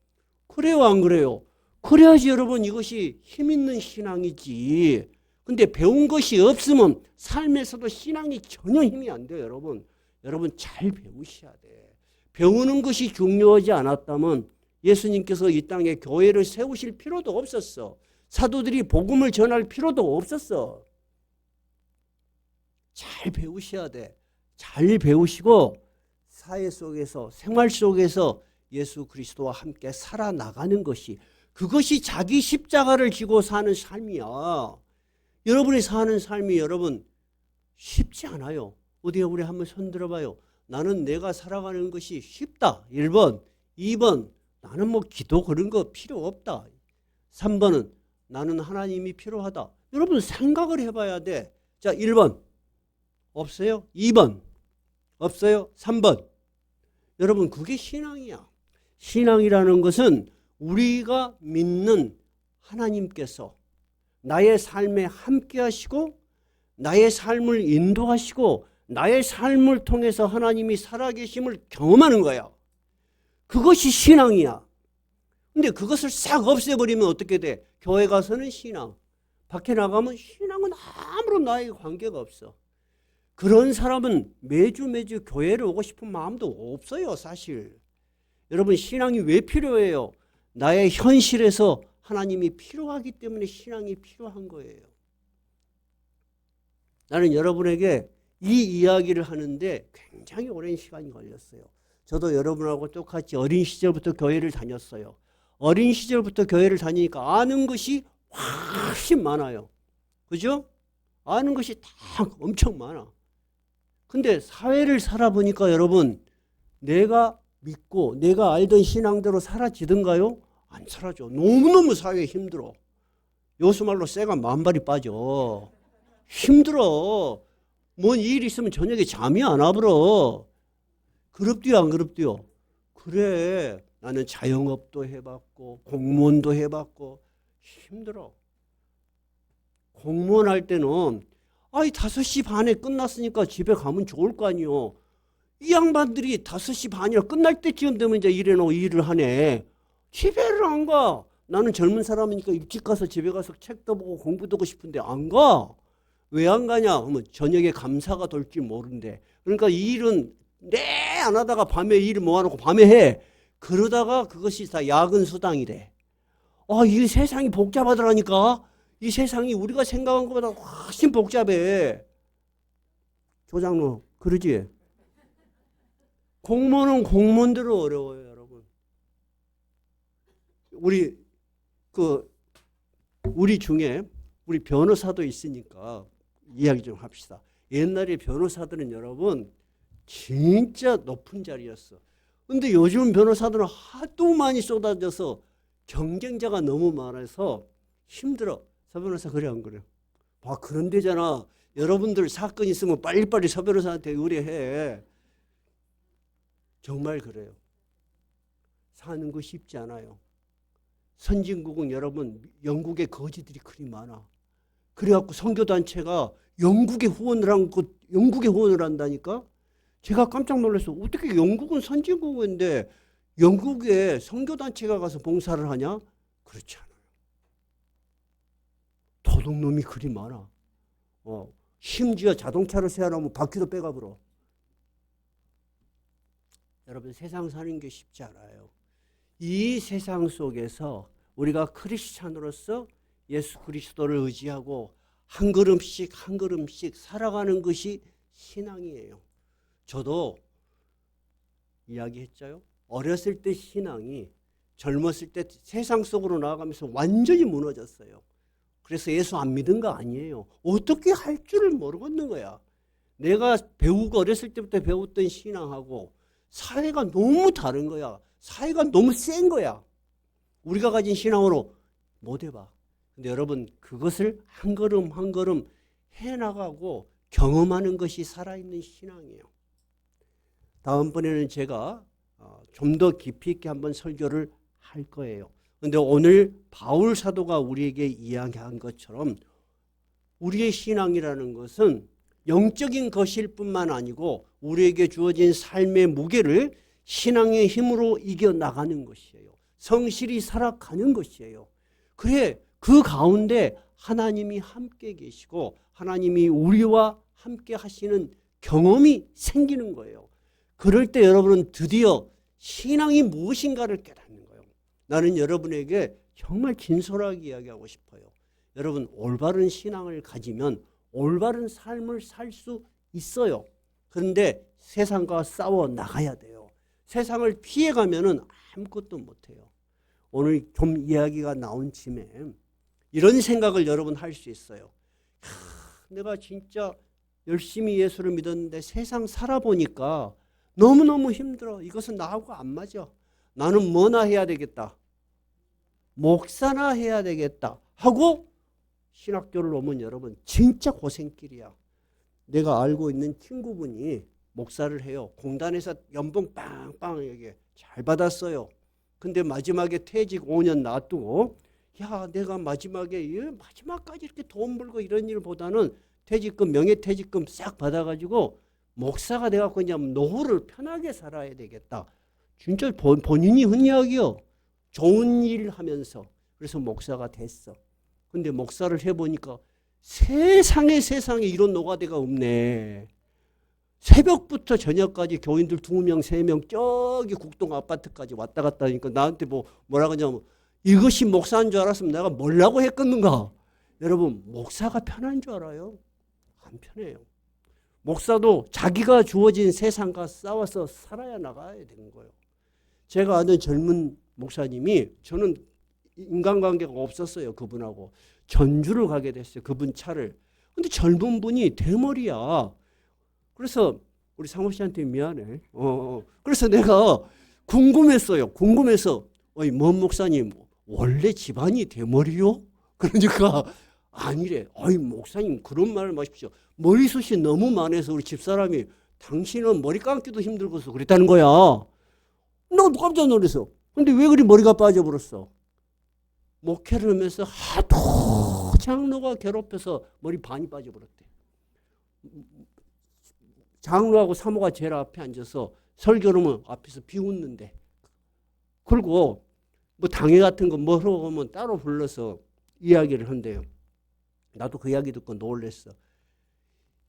그래요, 안 그래요? 그래야지 여러분 이것이 힘 있는 신앙이지. 근데 배운 것이 없으면 삶에서도 신앙이 전혀 힘이 안 돼요, 여러분. 여러분 잘 배우셔야 돼. 배우는 것이 중요하지 않았다면 예수님께서 이 땅에 교회를 세우실 필요도 없었어. 사도들이 복음을 전할 필요도 없었어. 잘 배우셔야 돼. 잘 배우시고 사회 속에서, 생활 속에서 예수 그리스도와 함께 살아나가는 것이, 그것이 자기 십자가를 지고 사는 삶이야. 여러분이 사는 삶이 여러분 쉽지 않아요. 어디 우리 한번 손 들어봐요. 나는 내가 살아가는 것이 쉽다. 1번. 2번. 나는 뭐 기도 그런 거 필요 없다. 3번은 나는 하나님이 필요하다. 여러분 생각을 해봐야 돼. 자, 1번. 없어요? 2번. 없어요? 3번. 여러분 그게 신앙이야. 신앙이라는 것은 우리가 믿는 하나님께서 나의 삶에 함께 하시고 나의 삶을 인도하시고 나의 삶을 통해서 하나님이 살아계심을 경험하는 거야. 그것이 신앙이야. 근데 그것을 싹 없애버리면 어떻게 돼? 교회 가서는 신앙, 밖에 나가면 신앙은 아무런 나에게 관계가 없어. 그런 사람은 매주 교회를 오고 싶은 마음도 없어요, 사실. 여러분 신앙이 왜 필요해요? 나의 현실에서 하나님이 필요하기 때문에 신앙이 필요한 거예요. 나는 여러분에게 이 이야기를 하는데 굉장히 오랜 시간이 걸렸어요. 저도 여러분하고 똑같이 어린 시절부터 교회를 다녔어요. 어린 시절부터 교회를 다니니까 아는 것이 훨씬 많아요. 그죠? 아는 것이 다 엄청 많아. 근데 사회를 살아보니까 여러분, 내가 믿고 내가 알던 신앙대로 사라지던가요? 안 사라져. 너무너무 사회에 힘들어. 요수말로 쇠가 만발이 빠져. 힘들어. 뭔 일이 있으면 저녁에 잠이 안 와버려. 그럽디요, 안 그럽디요? 그래. 나는 자영업도 해봤고 공무원도 해봤고 힘들어. 공무원 할 때는 5시 반에 끝났으니까 집에 가면 좋을 거 아니요. 이 양반들이 5시 반이라 끝날 때쯤 되면 이제 일해놓고 일을 하네. 집에를 안 가. 나는 젊은 사람이니까 일찍 가서 집에 가서 책도 보고 공부도 하고 싶은데 안 가. 왜 안 가냐? 그러면 저녁에 감사가 돌지 모른대. 그러니까 이 일은 안 하다가 밤에 일을 모아놓고 밤에 해. 그러다가 그것이 다 야근 수당이래. 이 세상이 복잡하더라니까. 이 세상이 우리가 생각한 것보다 훨씬 복잡해. 조장로 그러지? 공무원은 공무원대로 어려워요, 여러분. 우리 중에 우리 변호사도 있으니까 이야기 좀 합시다. 옛날에 변호사들은 여러분 진짜 높은 자리였어. 근데 요즘 변호사들은 하도 많이 쏟아져서 경쟁자가 너무 많아서 힘들어. 서 변호사 그래 안 그래? 그런 데잖아. 여러분들 사건 있으면 빨리빨리 서 변호사한테 의뢰해. 정말 그래요. 사는 거 쉽지 않아요. 선진국은 여러분 영국에 거지들이 그리 많아. 그래갖고 선교단체가 영국에 후원을 한다니까? 제가 깜짝 놀랐어. 어떻게 영국은 선진국인데 영국에 선교단체가 가서 봉사를 하냐? 그렇지 않아요. 도둑놈이 그리 많아. 심지어 자동차를 세워놓으면 바퀴도 빼가버려. 여러분 세상 사는 게 쉽지 않아요. 이 세상 속에서 우리가 크리스찬으로서 예수 그리스도를 의지하고 한 걸음씩 한 걸음씩 살아가는 것이 신앙이에요. 저도 이야기했죠. 어렸을 때 신앙이 젊었을 때 세상 속으로 나아가면서 완전히 무너졌어요. 그래서 예수 안 믿은 거 아니에요. 어떻게 할 줄을 모르겠는 거야. 내가 배우고 어렸을 때부터 배웠던 신앙하고 사회가 너무 다른 거야. 사회가 너무 센 거야. 우리가 가진 신앙으로 못 해봐. 근데 여러분 그것을 한 걸음 한 걸음 해나가고 경험하는 것이 살아있는 신앙이에요. 다음번에는 제가 좀 더 깊이 있게 한번 설교를 할 거예요. 그런데 오늘 바울 사도가 우리에게 이야기한 것처럼 우리의 신앙이라는 것은 영적인 것일 뿐만 아니고 우리에게 주어진 삶의 무게를 신앙의 힘으로 이겨나가는 것이에요. 성실히 살아가는 것이에요. 그래, 그 가운데 하나님이 함께 계시고 하나님이 우리와 함께 하시는 경험이 생기는 거예요. 그럴 때 여러분은 드디어 신앙이 무엇인가를 깨닫는 거예요. 나는 여러분에게 정말 진솔하게 이야기하고 싶어요. 여러분, 올바른 신앙을 가지면 올바른 삶을 살 수 있어요. 그런데 세상과 싸워 나가야 돼요. 세상을 피해가면은 아무것도 못해요. 오늘 좀 이야기가 나온 짐에 이런 생각을 여러분 할 수 있어요. 내가 진짜 열심히 예수를 믿었는데 세상 살아보니까 너무너무 힘들어. 이것은 나하고 안 맞아. 나는 뭐나 해야 되겠다. 목사나 해야 되겠다 하고 신학교를 오면 여러분 진짜 고생길이야. 내가 알고 있는 친구분이 목사를 해요. 공단에서 연봉 빵빵하게 잘 받았어요. 근데 마지막에 퇴직 5년 놔두고 야, 내가 마지막까지 이렇게 돈 벌고 이런 일보다는 퇴직금, 명예퇴직금 싹 받아가지고 목사가 돼갖고 이제 노후를 편하게 살아야 되겠다. 진짜 본인이 흔히 하기요. 좋은 일 하면서. 그래서 목사가 됐어. 근데 목사를 해보니까 세상에 이런 노가대가 없네. 새벽부터 저녁까지 교인들 2명, 3명 저기 국동 아파트까지 왔다 갔다 하니까 나한테 뭐라 그러냐면 이것이 목사인 줄 알았으면 내가 뭐라고 했겠는가. 여러분, 목사가 편한 줄 알아요? 안 편해요. 목사도 자기가 주어진 세상과 싸워서 살아야 나가야 되는 거예요. 제가 아는 젊은 목사님이, 저는 인간관계가 없었어요. 그분하고 전주를 가게 됐어요. 그분 차를. 근데 젊은 분이 대머리야. 그래서 우리 상호 씨한테 미안해. 그래서 내가 궁금했어요. 궁금해서 뭔 목사님 원래 집안이 대머리요? 그러니까 아니래. 목사님 그런 말을 마십시오. 머리숱이 너무 많아서 우리 집사람이 당신은 머리 감기도 힘들고서 그랬다는 거야. 나 깜짝 놀랐어. 근데 왜 그리 머리가 빠져버렸어? 목회를 하면서 하도 장로가 괴롭혀서 머리 반이 빠져버렸대. 장로하고 사모가 제일 앞에 앉아서 설교를 하면 앞에서 비웃는데. 그리고 당회 같은 거 뭐로 하면 따로 불러서 이야기를 한대요. 나도 그 이야기 듣고 놀랬어.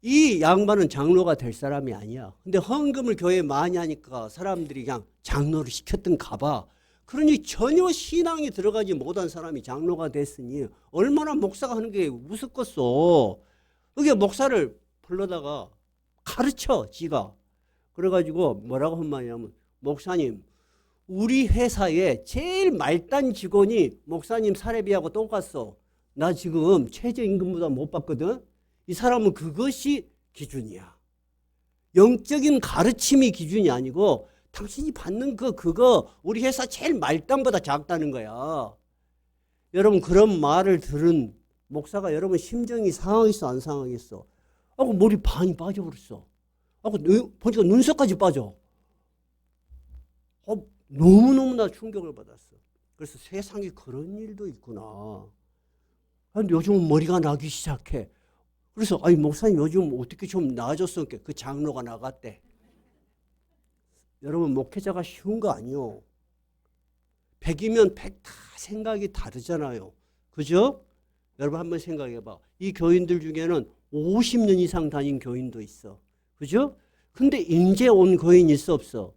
이 양반은 장로가 될 사람이 아니야. 근데 헌금을 교회에 많이 하니까 사람들이 그냥 장로를 시켰던가 봐. 그러니 전혀 신앙이 들어가지 못한 사람이 장로가 됐으니 얼마나 목사가 하는 게 우습겠어. 그게 목사를 불러다가 가르쳐, 지가. 그래가지고 뭐라고 한 말이냐면, 목사님, 우리 회사에 제일 말단 직원이 목사님 사례비하고 똑같어. 나 지금 최저임금보다 못 받거든. 이 사람은 그것이 기준이야. 영적인 가르침이 기준이 아니고 당신이 받는 그거 우리 회사 제일 말단보다 작다는 거야. 여러분, 그런 말을 들은 목사가 여러분 심정이 상하겠어, 안 상하겠어? 하고 머리 반이 빠져버렸어. 하고 보니까 눈썹까지 빠져. 너무너무나 충격을 받았어. 그래서 세상에 그런 일도 있구나. 근데 요즘은 머리가 나기 시작해. 그래서 목사님 요즘 어떻게 좀 나아졌어? 그 장로가 나갔대. 여러분, 목회자가 쉬운 거 아니요. 100이면 100 다 생각이 다르잖아요. 그죠? 여러분 한번 생각해봐. 이 교인들 중에는 50년 이상 다닌 교인도 있어. 그죠? 근데 이제 온 교인 있어, 없어?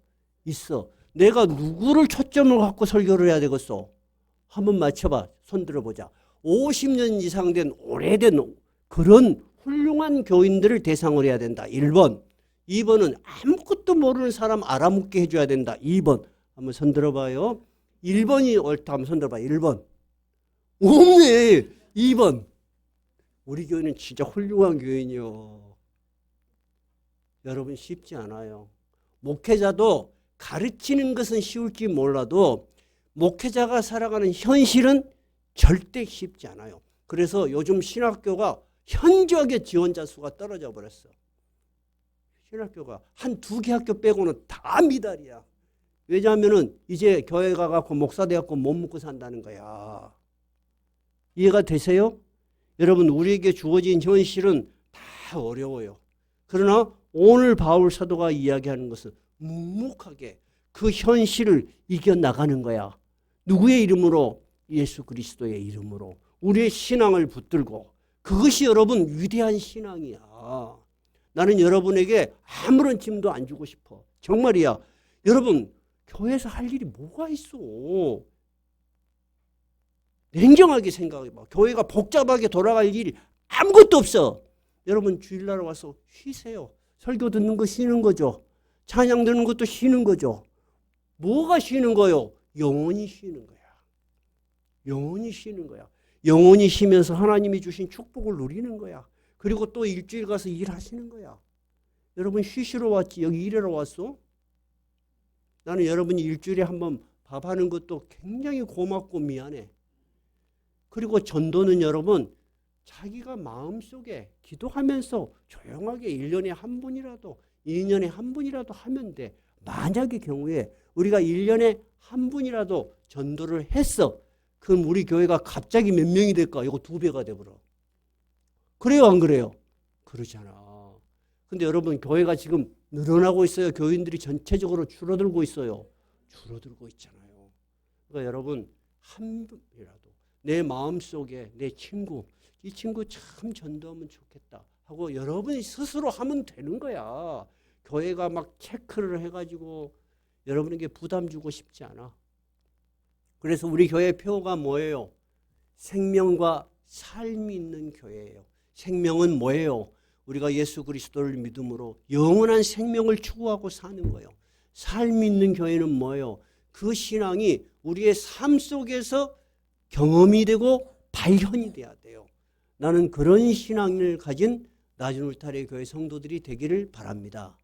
있어. 내가 누구를 초점을 갖고 설교를 해야 되겠어? 한번 맞춰봐. 손 들어보자. 50년 이상 된 오래된 그런 훌륭한 교인들을 대상으로 해야 된다. 1번. 2번은 아무것도 모르는 사람 알아묻게 해줘야 된다. 2번. 한번 손 들어봐요. 1번이 옳다. 한번 손 들어봐. 1번. 없네. 2번. 우리 교회는 진짜 훌륭한 교인이요. 여러분, 쉽지 않아요. 목회자도 가르치는 것은 쉬울지 몰라도 목회자가 살아가는 현실은 절대 쉽지 않아요. 그래서 요즘 신학교가 현저하게 지원자 수가 떨어져 버렸어. 신학교가 한 2개 학교 빼고는 다 미달이야. 왜냐하면은 이제 교회 가갖고 목사 돼갖고 못 먹고 산다는 거야. 이해가 되세요? 여러분, 우리에게 주어진 현실은 다 어려워요. 그러나 오늘 바울 사도가 이야기하는 것은 묵묵하게 그 현실을 이겨나가는 거야. 누구의 이름으로? 예수 그리스도의 이름으로. 우리의 신앙을 붙들고 그것이 여러분 위대한 신앙이야. 나는 여러분에게 아무런 짐도 안 주고 싶어. 정말이야. 여러분 교회에서 할 일이 뭐가 있어? 냉정하게 생각해봐. 교회가 복잡하게 돌아갈 일이 아무것도 없어. 여러분 주일날 와서 쉬세요. 설교 듣는 거 쉬는 거죠. 찬양 듣는 것도 쉬는 거죠. 뭐가 쉬는 거요? 영원히 쉬는 거야. 영원히 쉬는 거야. 영원히 쉬면서 하나님이 주신 축복을 누리는 거야. 그리고 또 일주일 가서 일하시는 거야. 여러분 쉬시러 왔지 여기 일하러 왔어? 나는 여러분이 일주일에 한번 밥하는 것도 굉장히 고맙고 미안해. 그리고 전도는 여러분 자기가 마음속에 기도하면서 조용하게 1년에 한 분이라도 2년에 한 분이라도 하면 돼. 만약의 경우에 우리가 1년에 한 분이라도 전도를 했어. 그럼 우리 교회가 갑자기 몇 명이 될까? 이거 2배가 돼버려. 그래요 안 그래요? 그러잖아. 근데 여러분 교회가 지금 늘어나고 있어요. 교인들이 전체적으로 줄어들고 있어요. 줄어들고 있잖아요. 그러니까 여러분 한 분이라도 내 마음속에 내 친구 이 친구 참 전도하면 좋겠다 하고 여러분이 스스로 하면 되는 거야. 교회가 막 체크를 해가지고 여러분에게 부담 주고 싶지 않아. 그래서 우리 교회 표가 뭐예요? 생명과 삶이 있는 교회예요. 생명은 뭐예요? 우리가 예수 그리스도를 믿음으로 영원한 생명을 추구하고 사는 거예요. 삶이 있는 교회는 뭐예요? 그 신앙이 우리의 삶 속에서 경험이 되고 발현이 돼야 돼요. 나는 그런 신앙을 가진 낮은 울타리 교회 성도들이 되기를 바랍니다.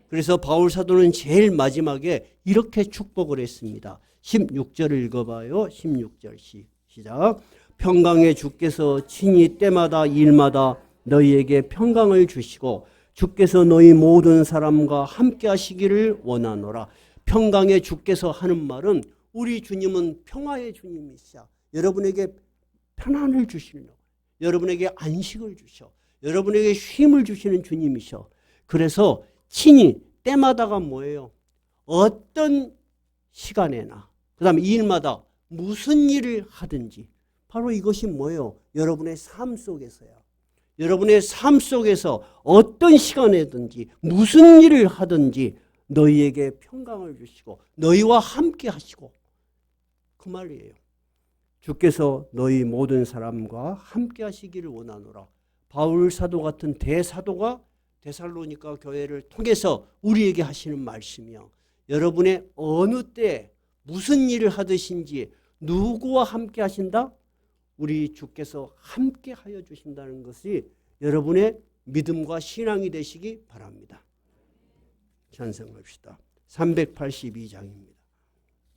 그래서 바울 사도는 제일 마지막에 이렇게 축복을 했습니다. 16절을 읽어봐요. 16절 시작. 평강의 주께서 친히 때마다 일마다 너희에게 평강을 주시고 주께서 너희 모든 사람과 함께 하시기를 원하노라. 평강의 주께서 하는 말은 우리 주님은 평화의 주님이시야. 여러분에게 편안을 주시는 거예요. 여러분에게 안식을 주셔. 여러분에게 쉼을 주시는 주님이셔. 그래서 친히 때마다가 뭐예요? 어떤 시간에나 그 다음에 일마다 무슨 일을 하든지 바로 이것이 뭐예요? 여러분의 삶 속에서야. 여러분의 삶 속에서 어떤 시간에든지 무슨 일을 하든지 너희에게 평강을 주시고 너희와 함께 하시고 그 말이에요. 주께서 너희 모든 사람과 함께 하시기를 원하노라. 바울 사도 같은 대사도가 데살로니가 교회를 통해서 우리에게 하시는 말씀이야. 여러분의 어느 때 무슨 일을 하듯인지 누구와 함께 하신다? 우리 주께서 함께 하여 주신다는 것이 여러분의 믿음과 신앙이 되시기 바랍니다. 찬송합시다. 382장입니다.